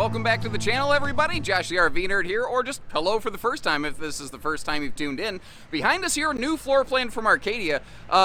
Welcome back to the channel, everybody. Josh the RV Nerd here, or just hello for the first time if this is the first time you've tuned in. Behind us here, a new floor plan from Arcadia.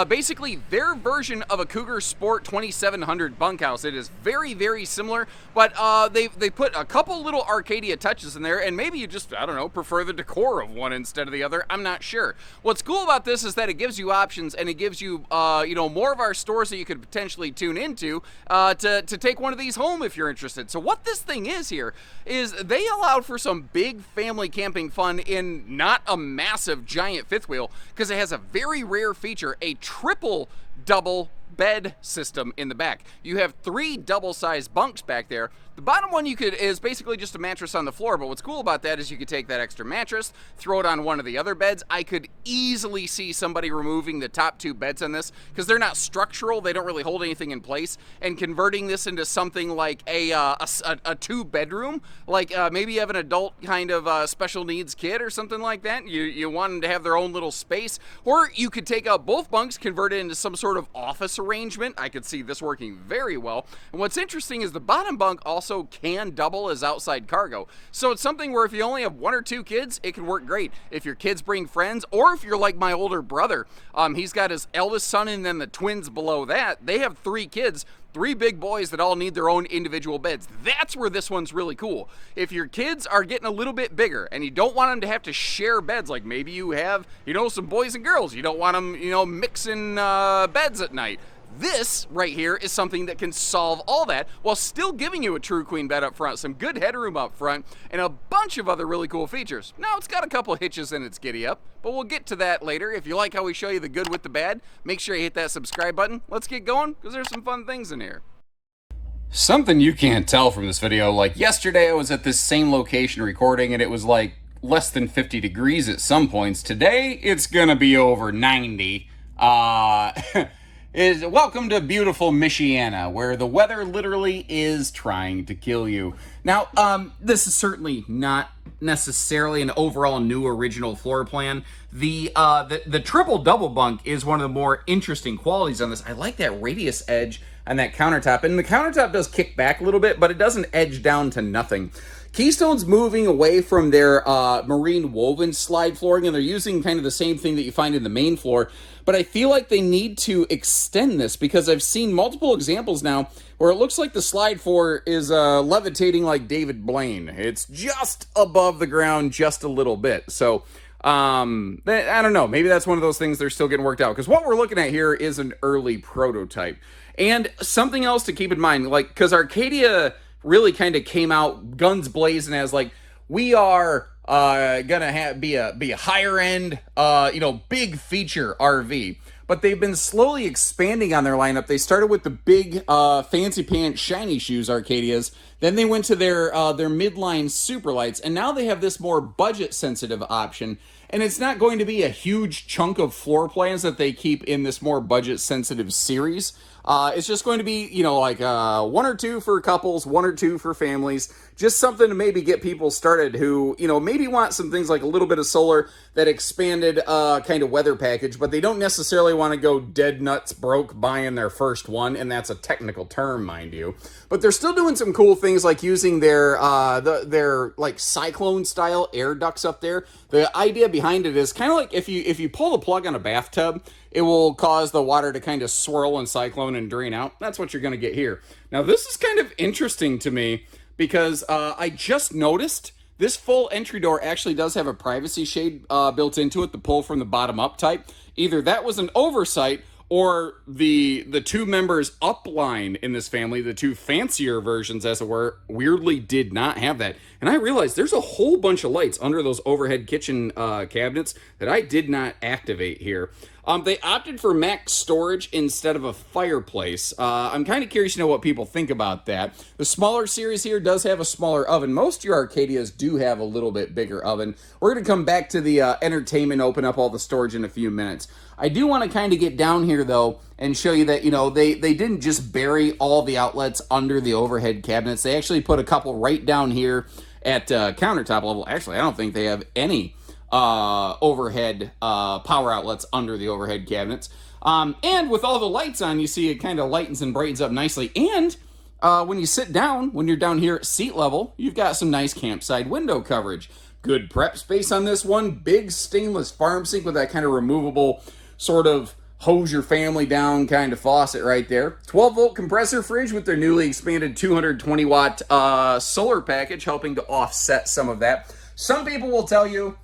Basically, their version of a Cougar Sport 2700 bunkhouse. It is very, very similar, but they put a couple little Arcadia touches in there, and maybe you just, I don't know, prefer the decor of one instead of the other. I'm not sure. What's cool about this is that it gives you options, and it gives you, more of our stores that you could potentially tune into to take one of these home if you're interested. So what this thing is here is they allowed for some big family camping fun in not a massive giant fifth wheel, because it has a very rare feature, a triple double bed system in the back. You have 3 double-sized bunks back there. The bottom one is basically just a mattress on the floor, but what's cool about that is you could take that extra mattress, throw it on one of the other beds. I could easily see somebody removing the top 2 beds on this because they're not structural, they don't really hold anything in place, and converting this into something like a 2-bedroom, like maybe you have an adult kind of special needs kid or something like that. You want them to have their own little space, or you could take out both bunks, convert it into some sort of office arrangement. I could see this working very well. And what's interesting is the bottom bunk also can double as outside cargo. So it's something where if you only have 1 or 2 kids, it can work great. If your kids bring friends, or if you're like my older brother, he's got his eldest son and then the twins below that. They have 3 kids, 3 big boys that all need their own individual beds. That's where this one's really cool. If your kids are getting a little bit bigger and you don't want them to have to share beds, like maybe you have, some boys and girls, you don't want them, mixing beds at night. This right here is something that can solve all that while still giving you a true queen bed up front, some good headroom up front, and a bunch of other really cool features. Now, it's got a couple hitches in its giddy up, but we'll get to that later. If you like how we show you the good with the bad, make sure you hit that subscribe button. Let's get going, because there's some fun things in here. Something you can't tell from this video, like yesterday I was at this same location recording and it was like less than 50 degrees at some points. Today, it's gonna be over 90. Welcome to beautiful Michiana, where the weather literally is trying to kill you. Now, this is certainly not necessarily an overall new original floor plan. The triple double bunk is one of the more interesting qualities on this. I like that radius edge on that countertop, and the countertop does kick back a little bit, but it doesn't edge down to nothing. Keystone's moving away from their marine woven slide flooring, and they're using kind of the same thing that you find in the main floor, but I feel like they need to extend this because I've seen multiple examples now where it looks like the slide floor is levitating like David Blaine. It's just above the ground just a little bit. So I don't know, maybe that's one of those things they're still getting worked out, because what we're looking at here is an early prototype. And something else to keep in mind, like, because Arcadia really kind of came out guns blazing as like, we are gonna be a higher end, big feature RV. But they've been slowly expanding on their lineup. They started with the big fancy pants shiny shoes Arcadias. Then they went to their midline super lights, and now they have this more budget sensitive option. And it's not going to be a huge chunk of floor plans that they keep in this more budget sensitive series. It's just going to be, like 1 or 2 for couples, 1 or 2 for families. Just something to maybe get people started who, maybe want some things like a little bit of solar, that expanded kind of weather package, but they don't necessarily want to go dead nuts broke buying their first one, and that's a technical term, mind you. But they're still doing some cool things like using their like cyclone style air ducts up there. The idea behind it is kind of like if you pull the plug on a bathtub, it will cause the water to kind of swirl and cyclone and drain out. That's what you're going to get here. Now, this is kind of interesting to me because I just noticed this full entry door actually does have a privacy shade built into it, the pull from the bottom up type. Either that was an oversight, or the 2 members upline in this family, the 2 fancier versions as it were, weirdly did not have that. And I realized there's a whole bunch of lights under those overhead kitchen cabinets that I did not activate here. They opted for max storage instead of a fireplace. I'm kind of curious to know what people think about that. The smaller series here does have a smaller oven. Most of your Arcadias do have a little bit bigger oven. We're going to come back to the entertainment, open up all the storage in a few minutes. I do want to kind of get down here, though, and show you that, they didn't just bury all the outlets under the overhead cabinets. They actually put a couple right down here at countertop level. Actually, I don't think they have any overhead power outlets under the overhead cabinets. And with all the lights on, you see it kind of lightens and brightens up nicely. And When you sit down, when you're down here at seat level, you've got some nice campside window coverage. Good prep space on this one. Big stainless farm sink with that kind of removable sort of hose your family down kind of faucet right there. 12-volt compressor fridge with their newly expanded 220-watt solar package, helping to offset some of that. Some people will tell you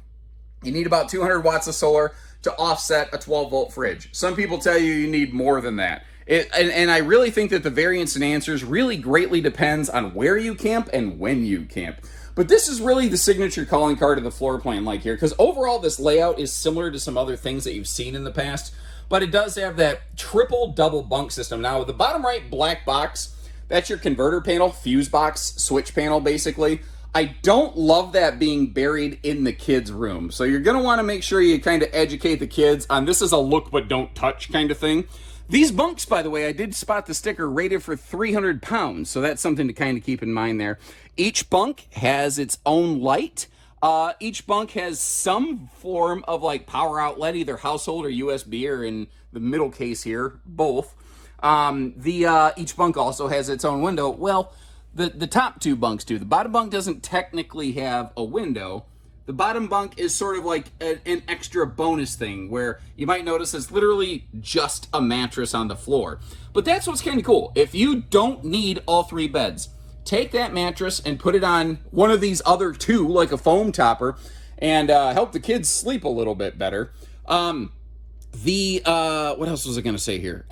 you need about 200 watts of solar to offset a 12-volt fridge. Some people tell you you need more than that. And I really think that the variance in answers really greatly depends on where you camp and when you camp. But this is really the signature calling card of the floor plan like here, because overall this layout is similar to some other things that you've seen in the past, but it does have that triple double bunk system. Now, the bottom right black box, that's your converter panel, fuse box, switch panel, basically. I don't love that being buried in the kids' room. So you're going to want to make sure you kind of educate the kids on this is a look but don't touch kind of thing. These bunks, by the way, I did spot the sticker rated for 300 pounds, so that's something to kind of keep in mind there. Each bunk has its own light. Each bunk has some form of like power outlet, either household or USB, or in the middle case here, both. Each bunk also has its own window. Well, the top two bunks do. The bottom bunk doesn't technically have a window. The bottom bunk is sort of like an extra bonus thing where you might notice it's literally just a mattress on the floor. But that's what's kind of cool. If you don't need all three beds, take that mattress and put it on one of these other two, like a foam topper, and help the kids sleep a little bit better. What else was I going to say here?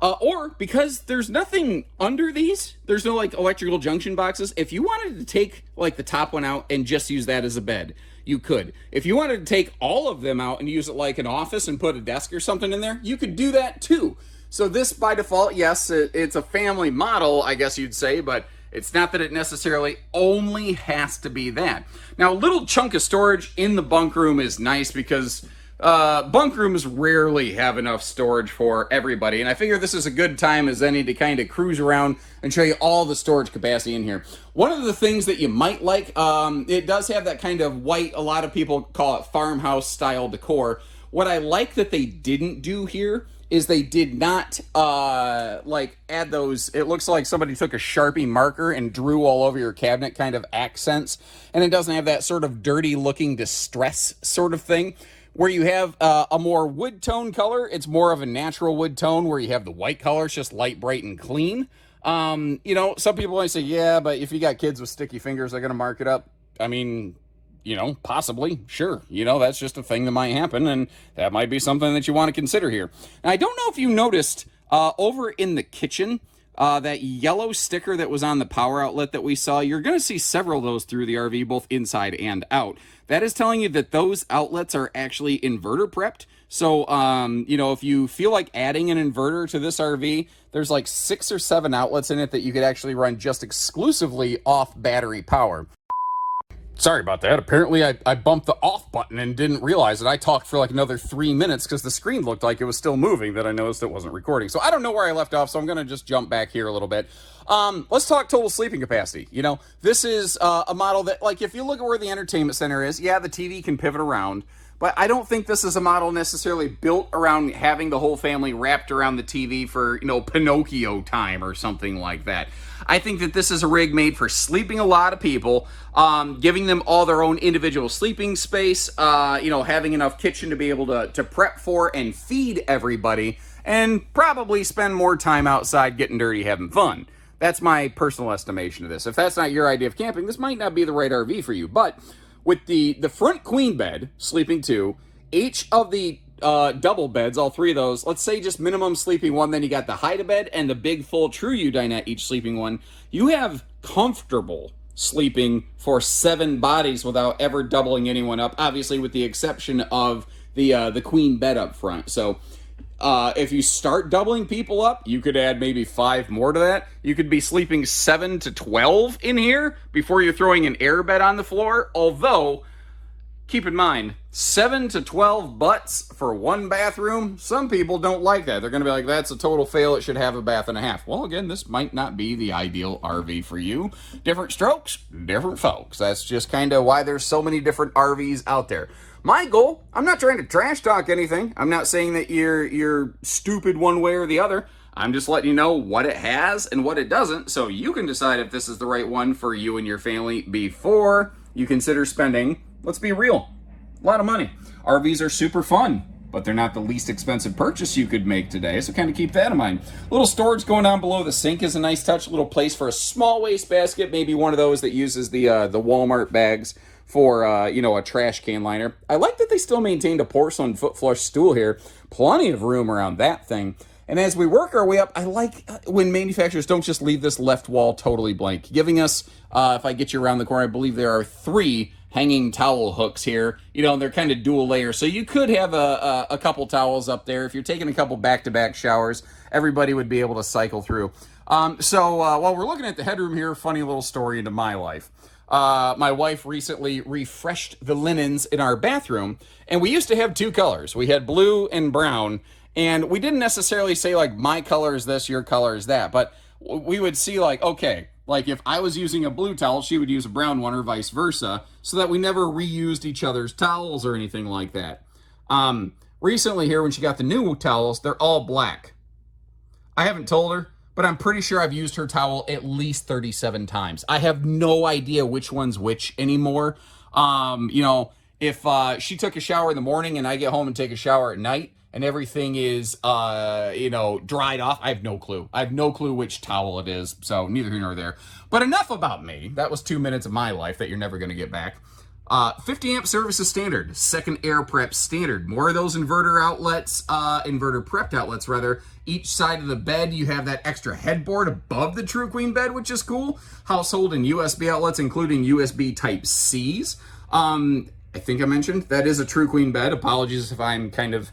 Or because there's nothing under these, there's no like electrical junction boxes. If you wanted to take like the top one out and just use that as a bed, you could. If you wanted to take all of them out and use it like an office and put a desk or something in there, you could do that too. So this by default, yes, it's a family model, I guess you'd say, but it's not that it necessarily only has to be that. Now, a little chunk of storage in the bunk room is nice because bunk rooms rarely have enough storage for everybody, and I figure this is a good time as any to kind of cruise around and show you all the storage capacity in here. One of the things that you might like, it does have that kind of white, a lot of people call it farmhouse style decor. What I like that they didn't do here is they did not like add those, it looks like somebody took a Sharpie marker and drew all over your cabinet kind of accents, and it doesn't have that sort of dirty looking distress sort of thing. Where you have a more wood tone color, it's more of a natural wood tone. Where you have the white color, it's just light, bright, and clean. You know, some people might say, yeah, but if you got kids with sticky fingers, they're going to mark it up. I mean, you know, possibly, sure. You know, that's just a thing that might happen, and that might be something that you want to consider here. Now, I don't know if you noticed over in the kitchen, that yellow sticker that was on the power outlet that we saw, you're going to see several of those through the RV, both inside and out. That is telling you that those outlets are actually inverter prepped. So, you know, if you feel like adding an inverter to this RV, there's like 6 or 7 outlets in it that you could actually run just exclusively off battery power. Sorry about that. Apparently I bumped the off button and didn't realize it. I talked for like another 3 minutes because the screen looked like it was still moving, that I noticed it wasn't recording. So I don't know where I left off, so I'm going to just jump back here a little bit. Let's talk total sleeping capacity. You know, this is a model that, like, if you look at where the entertainment center is, yeah, the TV can pivot around, but I don't think this is a model necessarily built around having the whole family wrapped around the TV for, you know, Pinocchio time or something like that. I think that this is a rig made for sleeping a lot of people, giving them all their own individual sleeping space, you know, having enough kitchen to be able to prep for and feed everybody, and probably spend more time outside getting dirty, having fun. That's my personal estimation of this. If that's not your idea of camping, this might not be the right RV for you. But with the front queen bed, sleeping 2, each of the double beds, all 3 of those, let's say just minimum sleeping 1, then you got the hide-a-bed and the big full true U-dinette, each sleeping 1. You have comfortable sleeping for 7 bodies without ever doubling anyone up, obviously with the exception of the queen bed up front. So if you start doubling people up, you could add maybe 5 more to that. You could be sleeping 7 to 12 in here before you're throwing an air bed on the floor. Although, keep in mind, 7 to 12 butts for 1 bathroom, some people don't like that. They're going to be like, that's a total fail. It should have a bath and a half. Well, again, this might not be the ideal RV for you. Different strokes, different folks. That's just kind of why there's so many different RVs out there. My goal, I'm not trying to trash talk anything. I'm not saying that you're stupid one way or the other. I'm just letting you know what it has and what it doesn't, so you can decide if this is the right one for you and your family before you consider spending, let's be real, a lot of money. RVs are super fun, but they're not the least expensive purchase you could make today, so kind of keep that in mind. A little storage going down below the sink is a nice touch. A little place for a small wastebasket, maybe one of those that uses the Walmart bags for, a trash can liner. I like that they still maintained a porcelain foot flush stool here. Plenty of room around that thing. And as we work our way up, I like when manufacturers don't just leave this left wall totally blank, giving us, if I get you around the corner, I believe there are 3 hanging towel hooks here. They're kind of dual layer, so you could have a couple towels up there. If you're taking a couple back-to-back showers, everybody would be able to cycle through. So while we're looking at the headroom here, funny little story into my life. My wife recently refreshed the linens in our bathroom, and we used to have 2 colors. We had blue and brown, and we didn't necessarily say, like, my color is this, your color is that, but we would see, like, okay, like if I was using a blue towel, she would use a brown one or vice versa, so that we never reused each other's towels or anything like that. Recently here, when she got the new towels, they're all black. I haven't told her, but I'm pretty sure I've used her towel at least 37 times. I have no idea which one's which anymore. If she took a shower in the morning and I get home and take a shower at night and everything is, dried off, I have no clue. I have no clue which towel it is, so neither here nor there. But enough about me. That was 2 minutes of my life that you're never going to get back. 50 amp service is standard. Second air prep standard. More of those inverter outlets, inverter prepped outlets rather. Each side of the bed, you have that extra headboard above the True Queen bed, which is cool. Household and USB outlets, including USB Type-Cs. I think I mentioned that is a True Queen bed. Apologies if I'm kind of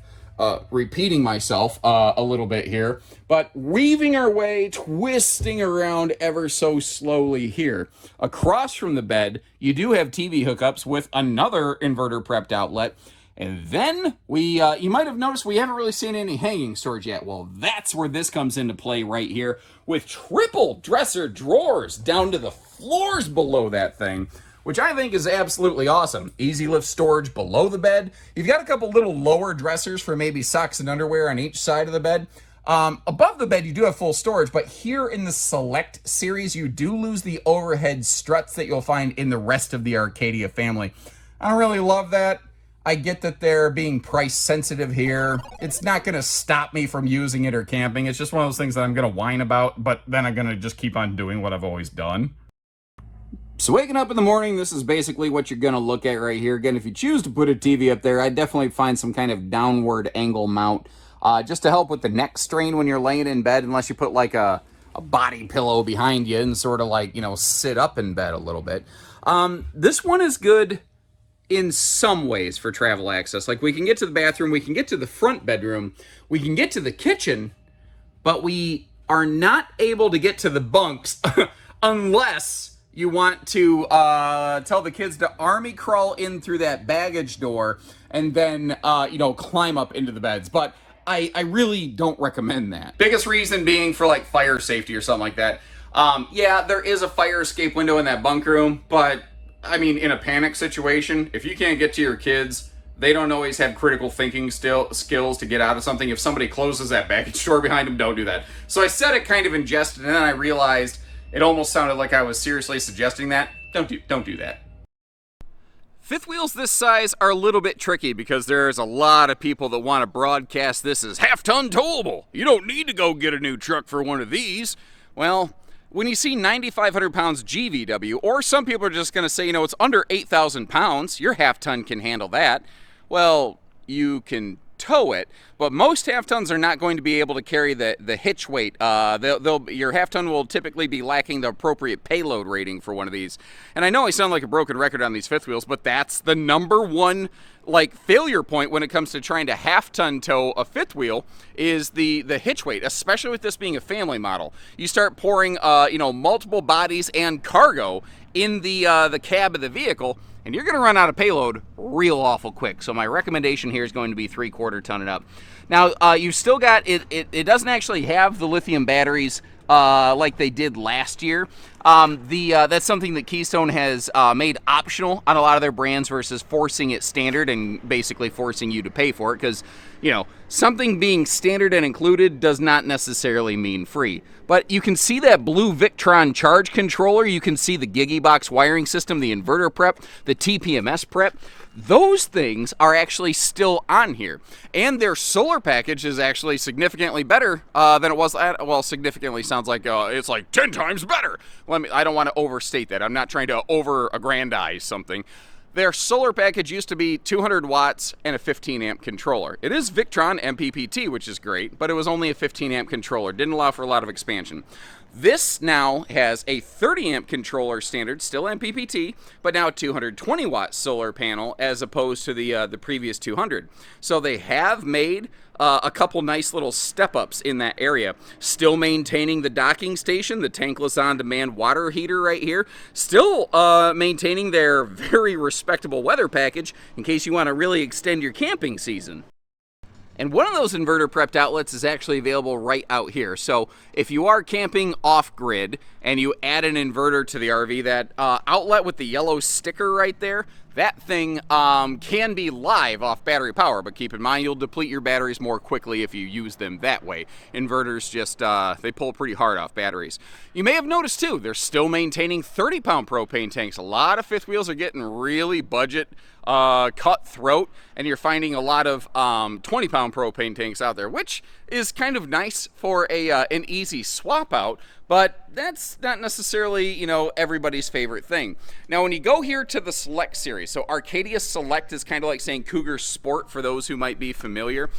repeating myself a little bit here, but weaving our way, twisting around ever so slowly here. Across from the bed, you do have TV hookups with another inverter prepped outlet. And then you might have noticed we haven't really seen any hanging storage yet. Well, that's where this comes into play right here with triple dresser drawers down to the floors below that thing, which I think is absolutely awesome. Easy lift storage below the bed. You've got a couple little lower dressers for maybe socks and underwear on each side of the bed. Above the bed, you do have full storage, but here in the Select series, you do lose the overhead struts that you'll find in the rest of the Arcadia family. I don't really love that. I get that they're being price sensitive here. It's not going to stop me from using it or camping. It's just one of those things that I'm going to whine about, but then I'm going to just keep on doing what I've always done. So waking up in the morning, this is basically what you're going to look at right here. Again, if you choose to put a TV up there, I'd definitely find some kind of downward angle mount just to help with the neck strain when you're laying in bed, unless you put like a body pillow behind you and sort of like, sit up in bed a little bit. This one is good in some ways for travel access. Like we can get to the bathroom, we can get to the front bedroom, we can get to the kitchen, but we are not able to get to the bunks unless you want to tell the kids to army crawl in through that baggage door and then, climb up into the beds. But I really don't recommend that. Biggest reason being for like fire safety or something like that. Yeah, there is a fire escape window in that bunk room, but I mean, in a panic situation, if you can't get to your kids, they don't always have critical thinking skills to get out of something. If somebody closes that baggage door behind them, don't do that. So I said it kind of in jest, and then I realized it almost sounded like I was seriously suggesting that. Don't do that. Fifth wheels this size are a little bit tricky because there's a lot of people that want to broadcast this as half-ton towable. You don't need to go get a new truck for one of these. Well, when you see 9,500 pounds GVW, or some people are just going to say, it's under 8,000 pounds, your half-ton can handle that. Well, you can tow it, but most half-tons are not going to be able to carry the hitch weight. Your half-ton will typically be lacking the appropriate payload rating for one of these. And I know I sound like a broken record on these fifth wheels, but that's the number one failure point when it comes to trying to half-ton tow a fifth wheel is the hitch weight, especially with this being a family model. You start pouring multiple bodies and cargo in the cab of the vehicle, and you're going to run out of payload real awful quick. So my recommendation here is going to be 3/4 ton it up. Now, you've still got, it doesn't actually have the lithium batteries like they did last year. That's something that Keystone has made optional on a lot of their brands versus forcing it standard and basically forcing you to pay for it because, something being standard and included does not necessarily mean free. But you can see that blue Victron charge controller, you can see the Gigibox wiring system, the inverter prep, the TPMS prep. Those things are actually still on here. And their solar package is actually significantly better than it was. Well, significantly sounds like it's like 10 times better. I don't want to overstate that. I'm not trying to over-aggrandize something. Their solar package used to be 200 watts and a 15 amp controller. It is Victron MPPT, which is great, but it was only a 15 amp controller. Didn't allow for a lot of expansion. This now has a 30 amp controller standard, still MPPT, but now a 220 watt solar panel as opposed to the previous 200. So they have made a couple nice little step-ups in that area. Still maintaining the docking station, the tankless on-demand water heater right here. Still maintaining their very respectable weather package in case you want to really extend your camping season. And one of those inverter prepped outlets is actually available right out here. So if you are camping off-grid and you add an inverter to the RV, that outlet with the yellow sticker right there, that thing can be live off battery power, but keep in mind you'll deplete your batteries more quickly if you use them that way. Inverters just, they pull pretty hard off batteries. You may have noticed too, they're still maintaining 30-pound propane tanks. A lot of fifth wheels are getting really budget cutthroat, and you're finding a lot of 20-pound propane tanks out there, which is kind of nice for an easy swap out, but that's not necessarily, you know, everybody's favorite thing. Now, when you go here to the Select series, so Arcadia Select is kind of like saying Cougar Sport for those who might be familiar.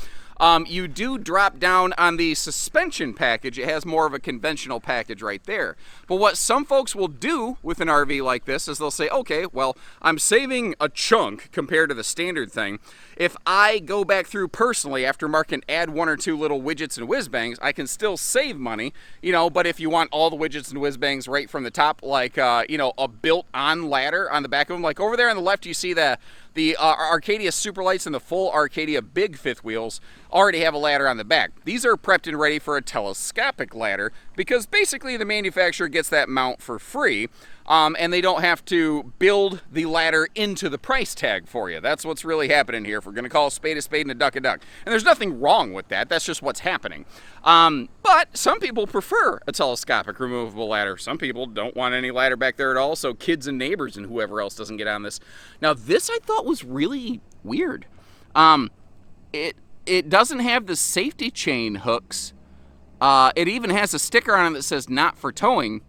You do drop down on the suspension package. It has more of a conventional package right there. But what some folks will do with an RV like this is they'll say, okay, well, I'm saving a chunk compared to the standard thing. If I go back through personally after Mark can add one or two little widgets and whiz bangs, I can still save money, you know, but if you want all the widgets and whiz bangs right from the top, like, you know, a built-on ladder on the back of them, like over there on the left, you see the Arcadia Superlights and the full Arcadia big fifth wheels already have a ladder on the back. These are prepped and ready for a telescopic ladder because basically the manufacturer gets that mount for free, and they don't have to build the ladder into the price tag for you. That's what's really happening here. If we're going to call a spade and a duck a duck. And there's nothing wrong with that. That's just what's happening. But some people prefer a telescopic removable ladder. Some people don't want any ladder back there at all, so kids and neighbors and whoever else doesn't get on this. Now, this I thought was really weird. It doesn't have the safety chain hooks. It even has a sticker on it that says not for towing,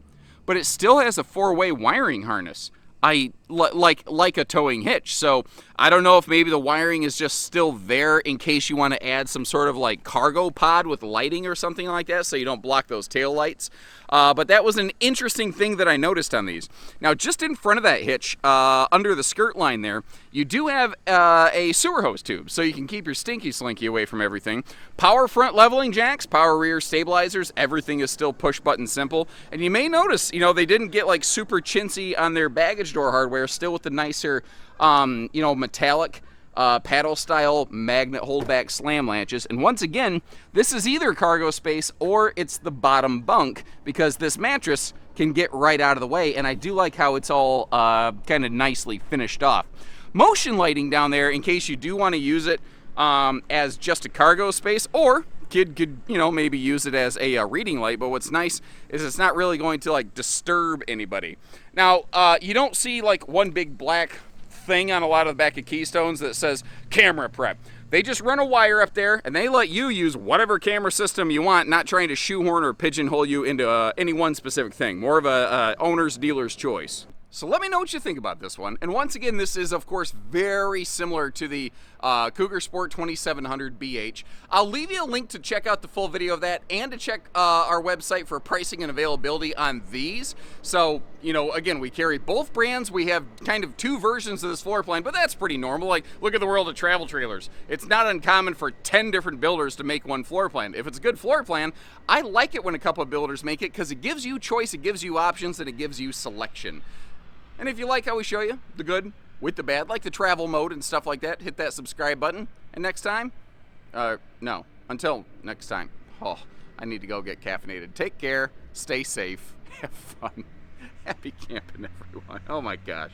but it still has a 4-way wiring harness. Like a towing hitch. So I don't know if maybe the wiring is just still there in case you want to add some sort of like cargo pod with lighting or something like that so you don't block those tail lights. But that was an interesting thing that I noticed on these. Now, just in front of that hitch, under the skirt line there, you do have a sewer hose tube, so you can keep your stinky slinky away from everything. Power front leveling jacks, power rear stabilizers, everything is still push button simple. And you may notice, you know, they didn't get like super chintzy on their baggage door hardware, still with the nicer, you know, metallic paddle style magnet holdback slam latches. And once again, this is either cargo space or it's the bottom bunk because this mattress can get right out of the way. And I do like how it's all kind of nicely finished off. Motion lighting down there in case you do want to use it as just a cargo space, or kid could, you know, maybe use it as a reading light. But what's nice is it's not really going to like disturb anybody. Now, you don't see like one big black thing on a lot of the back of Keystones that says camera prep. They just run a wire up there and they let you use whatever camera system you want, not trying to shoehorn or pigeonhole you into any one specific thing. More of a owner's dealer's choice. So let me know what you think about this one. And once again, this is, of course, very similar to the Cougar Sport 2700 BH. I'll leave you a link to check out the full video of that and to check our website for pricing and availability on these. So, you know, again, we carry both brands. We have kind of two versions of this floor plan, but that's pretty normal. Like, look at the world of travel trailers. It's not uncommon for 10 different builders to make one floor plan. If it's a good floor plan, I like it when a couple of builders make it because it gives you choice, it gives you options, and it gives you selection. And if you like how we show you the good with the bad, like the travel mode and stuff like that, hit that subscribe button. And next time, until next time, I need to go get caffeinated. Take care, stay safe, have fun. Happy camping, everyone. Oh my gosh.